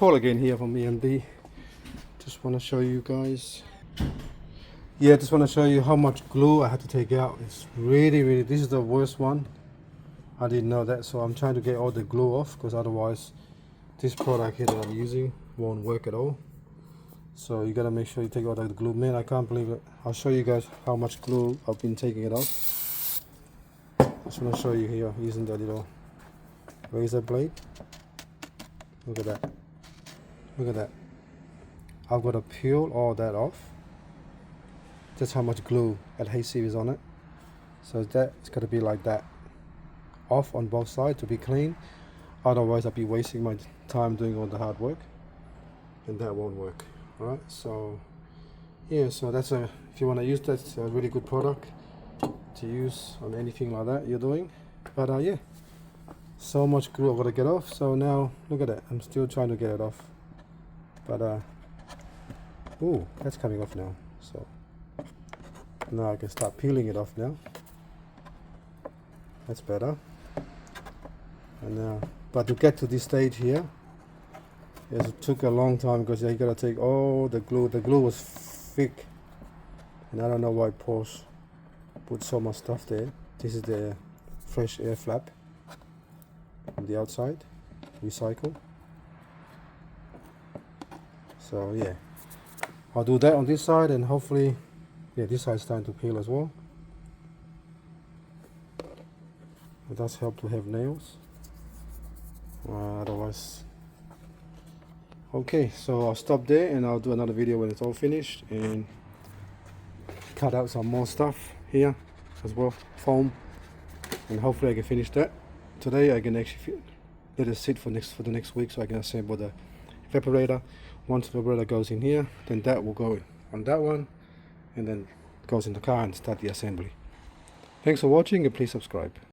Paul again here from EMD. Just want to show you guys. Yeah, just want to show you how much glue I had to take out. It's really, this is the worst one. I didn't know that, so I'm trying to get all the glue off, because otherwise this product here that I'm using won't work at all. So you gotta make sure you take all the glue. Man, I can't believe it. I'll show you guys how much glue I've been taking it off. Just want to show you here using the little razor blade. Look at that. Look at that. I've got to peel all that off. That's how much glue adhesive is on it. So it's got to be like that, off on both sides to be clean. Otherwise I'll be wasting my time doing all the hard work, and that won't work. Alright, so yeah, so that's if you want to use that, it's a really good product to use on anything like that you're doing. But yeah, so much glue I've got to get off. So now look at that, I'm still trying to get it off, but ooh, that's coming off now. So now I can start peeling it off now. That's better. And now, but to get to this stage here, yes, it took a long time, because you gotta take all the glue. The glue was thick, and I don't know why Porsche put so much stuff there. This is the fresh air flap on the outside, recycle. So yeah, I'll do that on this side, and hopefully, yeah, this side's starting to peel as well. It does help to have nails. Otherwise, okay, so I'll stop there, and I'll do another video when it's all finished, and cut out some more stuff here as well, foam, and hopefully I can finish that today. I can actually let it sit for the next week, so I can assemble the evaporator. Once the evaporator goes in here, then that will go on that one, and then goes in the car and start the assembly. Thanks for watching, and please subscribe.